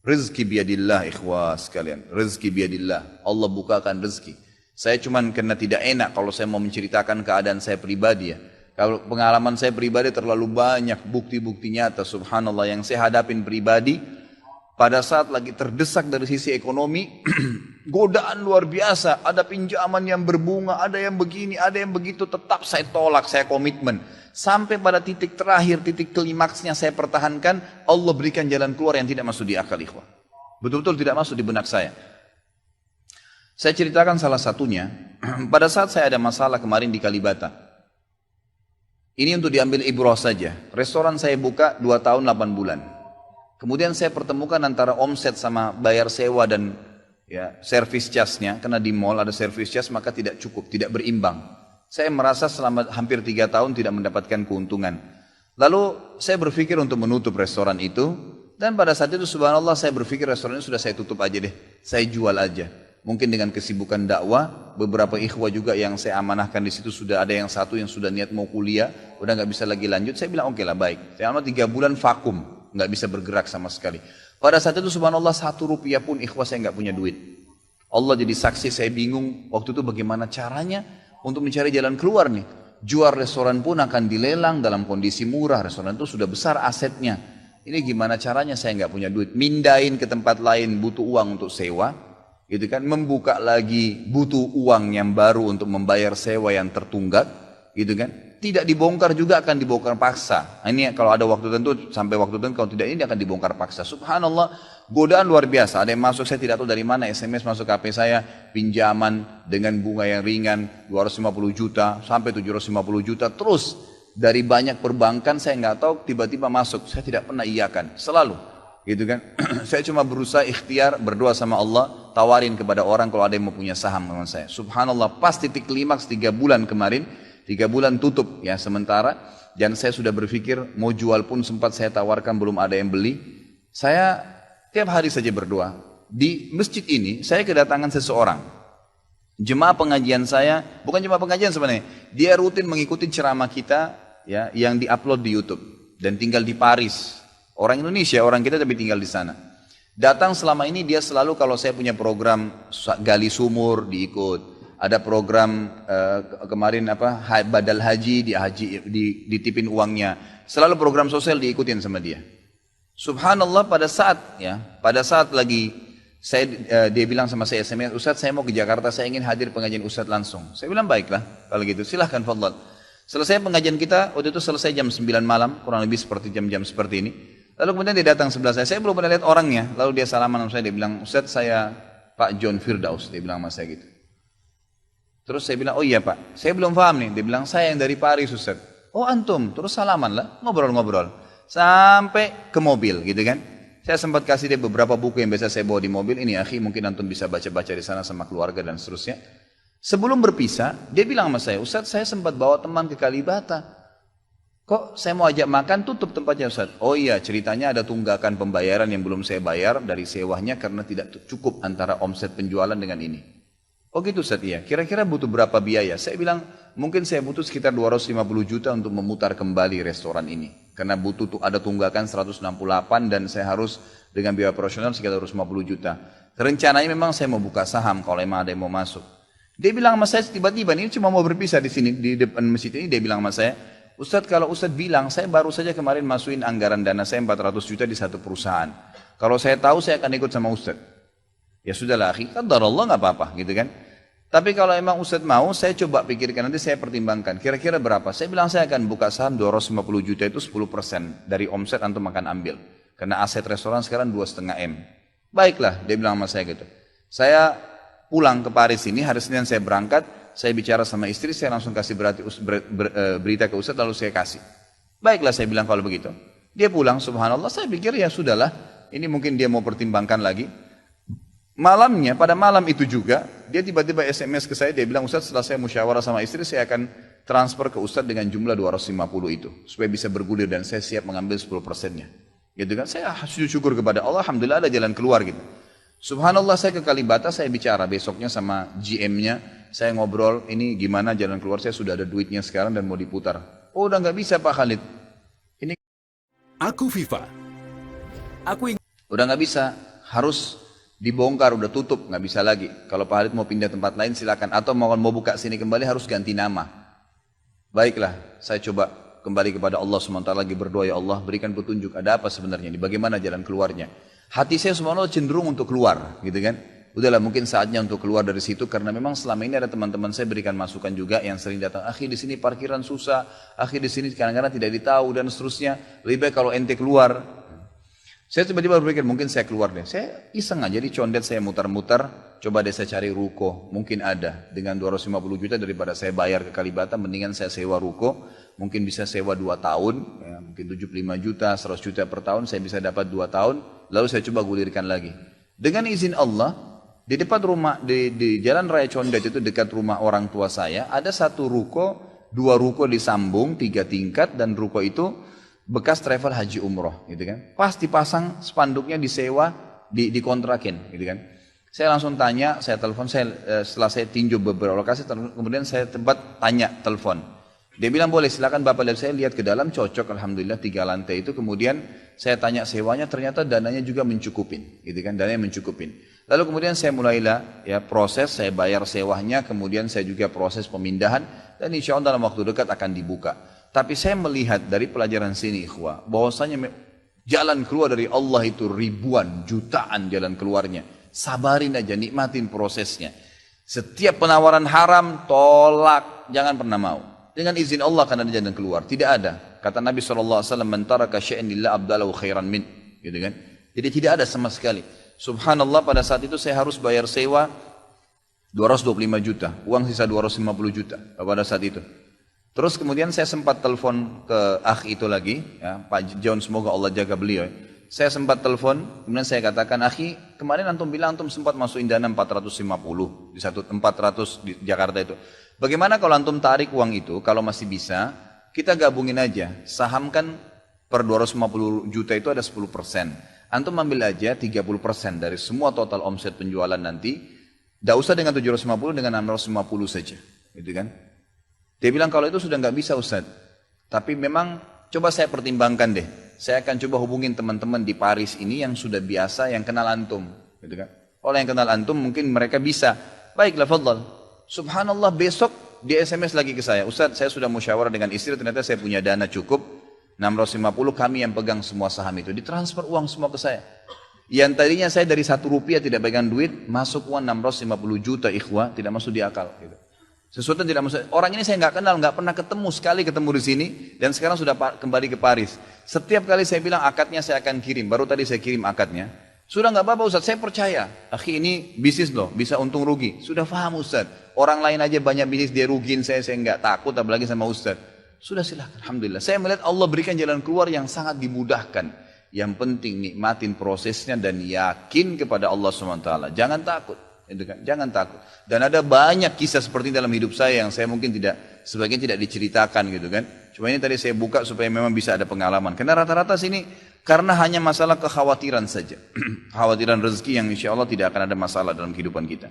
Rezeki biadillah ikhwah sekalian. Rezeki biadillah. Allah bukakan rezeki. Saya cuman karena tidak enak kalau saya mau menceritakan keadaan saya pribadi ya. Kalau pengalaman saya pribadi terlalu banyak bukti-bukti nyata subhanallah yang saya hadapin pribadi. Pada saat lagi terdesak dari sisi ekonomi, godaan luar biasa. Ada pinjaman yang berbunga, ada yang begini, ada yang begitu. Tetap saya tolak, saya komitmen. Sampai pada titik terakhir, titik klimaksnya saya pertahankan. Allah berikan jalan keluar yang tidak masuk di akal ikhwah. Betul-betul tidak masuk di benak saya. Saya ceritakan salah satunya. Pada saat saya ada masalah kemarin di Kalibata. Ini untuk diambil ibrah saja. Restoran saya buka 2 tahun 8 bulan. Kemudian saya pertemukan antara omset sama bayar sewa dan ya, servis charge-nya. Karena di mall ada servis charge maka tidak cukup, tidak berimbang. Saya merasa selama hampir 3 tahun tidak mendapatkan keuntungan. Lalu saya berpikir untuk menutup restoran itu. Dan pada saat itu subhanallah saya berpikir restoran ini sudah saya tutup aja deh. Saya jual aja. Mungkin dengan kesibukan dakwah, beberapa ikhwah juga yang saya amanahkan di situ sudah ada yang satu yang sudah niat mau kuliah, udah nggak bisa lagi lanjut. Saya bilang oke lah baik. Saya amal 3 bulan vakum, nggak bisa bergerak sama sekali. Pada saat itu subhanallah 1 rupiah pun ikhwah saya nggak punya duit. Allah jadi saksi saya bingung waktu itu bagaimana caranya untuk mencari jalan keluar nih. Jual restoran pun akan dilelang dalam kondisi murah. Restoran itu sudah besar asetnya. Ini gimana caranya saya nggak punya duit. Mindahin ke tempat lain butuh uang untuk sewa. Gitu kan, membuka lagi butuh uang yang baru untuk membayar sewa yang tertunggak, gitu kan. Tidak dibongkar juga akan dibongkar paksa. Ini kalau ada waktu tentu sampai waktu tentu, kalau tidak ini akan dibongkar paksa. Subhanallah, godaan luar biasa. Ada yang masuk saya tidak tahu dari mana, SMS masuk ke HP saya, pinjaman dengan bunga yang ringan 250 juta sampai 750 juta terus dari banyak perbankan saya nggak tahu tiba-tiba masuk. Saya tidak pernah iyakan, selalu. Gitu kan. Saya cuma berusaha ikhtiar berdoa sama Allah, tawarin kepada orang kalau ada yang mau punya saham sama saya. Subhanallah, pas titik klimaks 3 bulan kemarin, 3 bulan tutup ya sementara, dan saya sudah berpikir mau jual pun sempat saya tawarkan belum ada yang beli. Saya tiap hari saja berdoa. Di masjid ini saya kedatangan seseorang. Jemaah pengajian saya, bukan jemaah pengajian sebenarnya. Dia rutin mengikuti ceramah kita ya yang diupload di YouTube dan tinggal di Paris. Orang Indonesia, orang kita tapi tinggal di sana. Datang selama ini dia selalu kalau saya punya program gali sumur diikut. Ada program kemarin badal haji, ditipin uangnya. Selalu program sosial diikutin sama dia. Subhanallah pada saat lagi dia bilang sama saya SMS, Ustadz saya mau ke Jakarta, saya ingin hadir pengajian Ustadz langsung. Saya bilang baiklah kalau gitu silahkan fadhal. Selesai pengajian kita, waktu itu selesai jam 9 malam, kurang lebih seperti jam-jam seperti ini. Lalu kemudian dia datang sebelah saya belum pernah lihat orangnya. Lalu dia salaman sama saya, dia bilang, Ustadz saya Pak John Firdaus, dia bilang sama saya gitu. Terus saya bilang, oh iya Pak, saya belum paham nih. Dia bilang, saya yang dari Paris Ustadz. Oh antum, terus salaman lah, ngobrol-ngobrol. Sampai ke mobil gitu kan. Saya sempat kasih dia beberapa buku yang biasa saya bawa di mobil. Ini akhi mungkin antum bisa baca-baca di sana sama keluarga dan seterusnya. Sebelum berpisah, dia bilang sama saya, Ustadz saya sempat bawa teman ke Kalibata. Kok saya mau ajak makan tutup tempatnya Ustaz? Oh iya ceritanya ada tunggakan pembayaran yang belum saya bayar dari sewanya karena tidak cukup antara omset penjualan dengan ini. Oh gitu Ustaz iya. Kira-kira butuh berapa biaya? Saya bilang mungkin saya butuh sekitar 250 juta untuk memutar kembali restoran ini. Karena butuh ada tunggakan 168 dan saya harus dengan biaya operasional sekitar 250 juta. Rencananya memang saya mau buka saham kalau memang ada yang mau masuk. Dia bilang sama saya tiba-tiba ini cuma mau berpisah di sini di depan masjid ini dia bilang sama saya, Ustadz kalau Ustadz bilang, saya baru saja kemarin masukin anggaran dana saya 400 juta di satu perusahaan. Kalau saya tahu saya akan ikut sama Ustadz. Ya sudahlah akhi, qadarullah nggak apa-apa gitu kan. Tapi kalau emang Ustadz mau, saya coba pikirkan nanti saya pertimbangkan. Kira-kira berapa? Saya bilang saya akan buka saham 250 juta itu 10% dari omset antum akan ambil. Karena aset restoran sekarang 2,5 M. Baiklah, dia bilang sama saya gitu. Saya pulang ke Paris ini, hari Senin saya berangkat. Saya bicara sama istri, saya langsung kasih berita ke Ustadz, lalu saya kasih. Baiklah saya bilang kalau begitu. Dia pulang, subhanallah, saya pikir ya sudahlah. Ini mungkin dia mau pertimbangkan lagi. Malamnya, pada malam itu juga, dia tiba-tiba SMS ke saya, dia bilang, Ustadz setelah saya musyawarah sama istri, saya akan transfer ke Ustadz dengan jumlah 250 itu. Supaya bisa bergulir dan saya siap mengambil 10%-nya. Gitu kan, saya sujud syukur kepada Allah, alhamdulillah ada jalan keluar gitu. Subhanallah saya ke Kalibata, saya bicara besoknya sama GM-nya. Saya ngobrol, ini gimana jalan keluar, saya sudah ada duitnya sekarang dan mau diputar. Oh udah nggak bisa Pak Khalid. Ini Aku FIFA. Aku ingin. Udah nggak bisa. harus dibongkar, udah tutup, nggak bisa lagi. Kalau Pak Halid mau pindah tempat lain silakan, atau mau buka sini kembali harus ganti nama. Baiklah, saya coba kembali kepada Allah SWT lagi berdoa, ya Allah berikan petunjuk, ada apa sebenarnya ini, bagaimana jalan keluarnya. Hati saya subhanallah cenderung untuk keluar, gitu kan. Udahlah mungkin saatnya untuk keluar dari situ, karena memang selama ini ada teman-teman saya berikan masukan juga yang sering datang, akhi di sini parkiran susah, akhi di sini kadang-kadang tidak ditahu dan seterusnya, lebih baik kalau ente keluar. Saya tiba-tiba berpikir mungkin saya keluar deh. Saya iseng aja di condet, saya muter-muter, coba deh saya cari ruko, mungkin ada. Dengan 250 juta daripada saya bayar ke Kalibata, mendingan saya sewa ruko, mungkin bisa sewa 2 tahun, ya, mungkin 75 juta, 100 juta per tahun, saya bisa dapat 2 tahun, lalu saya coba gulirkan lagi. Dengan izin Allah, di depan rumah, di Jalan Raya Condet itu dekat rumah orang tua saya, ada 1 ruko, 2 ruko disambung, 3 tingkat, dan ruko itu bekas travel haji umroh, gitu kan. Pas dipasang spanduknya disewa, dikontrakin, gitu kan. Saya langsung tanya, saya telepon, setelah saya tinjau beberapa lokasi, kemudian saya tanya telepon. Dia bilang boleh, silakan Bapak lihat. Saya lihat ke dalam, cocok, alhamdulillah 3 lantai itu. Kemudian saya tanya sewanya, ternyata dananya juga mencukupin, gitu kan, dananya mencukupin. Lalu kemudian saya mulailah ya proses, saya bayar sewanya, kemudian saya juga proses pemindahan, dan insya Allah dalam waktu dekat akan dibuka. Tapi saya melihat dari pelajaran sini ikhwah, bahwasanya jalan keluar dari Allah itu ribuan, jutaan jalan keluarnya. Sabarin aja, nikmatin prosesnya. Setiap penawaran haram, tolak, jangan pernah mau. Dengan izin Allah akan ada jalan keluar. Tidak ada. Kata Nabi SAW, "Man taraka syai'an lillah abdalahu khairan min." Gitu kan? Jadi tidak ada sama sekali. Subhanallah, pada saat itu saya harus bayar sewa 225 juta. Uang sisa 250 juta pada saat itu. Terus kemudian saya sempat telepon ke akh itu lagi, ya, Pak John, semoga Allah jaga beliau. Saya sempat telepon, kemudian saya katakan, akhi, kemarin antum bilang antum sempat masukin dana 450 di 400 di Jakarta itu. Bagaimana kalau antum tarik uang itu, kalau masih bisa, kita gabungin aja, sahamkan per 250 juta itu ada 10%. Antum ambil aja 30% dari semua total omset penjualan nanti, tidak usah dengan 750, dengan 650 saja, gitu kan? Dia bilang kalau itu sudah nggak bisa Ustaz, tapi memang coba saya pertimbangkan deh. Saya akan coba hubungin teman-teman di Paris ini yang sudah biasa, yang kenal antum, gitu kan? Orang yang kenal antum mungkin mereka bisa. Baiklah, fadhal. Subhanallah, besok dia SMS lagi ke saya, Ustaz, saya sudah musyawarah dengan istri, ternyata saya punya dana cukup 650, kami yang pegang semua saham itu, ditransfer uang semua ke saya. Yang tadinya saya dari 1 rupiah tidak pegang duit, masuk uang 650 juta ikhwah, tidak masuk di akal, gitu. Sesuatu yang tidak masuk. Orang ini saya nggak kenal, nggak pernah ketemu, sekali ketemu di sini, dan sekarang sudah kembali ke Paris. Setiap kali saya bilang akadnya saya akan kirim, baru tadi saya kirim akadnya. Sudah nggak apa-apa Ustaz, saya percaya. Akhi, ini bisnis loh, bisa untung rugi. Sudah paham Ustaz. Orang lain aja banyak bisnis dia rugiin saya nggak takut, apalagi sama Ustaz. Sudah silakan, alhamdulillah. Saya melihat Allah berikan jalan keluar yang sangat dimudahkan. Yang penting nikmatin prosesnya dan yakin kepada Allah SWT. Jangan takut. Jangan takut. Dan ada banyak kisah seperti dalam hidup saya yang saya mungkin sebagian tidak diceritakan gitu kan. Cuma ini tadi saya buka supaya memang bisa ada pengalaman. Karena rata-rata sini karena hanya masalah kekhawatiran saja. Kekhawatiran rezeki yang insya Allah tidak akan ada masalah dalam kehidupan kita.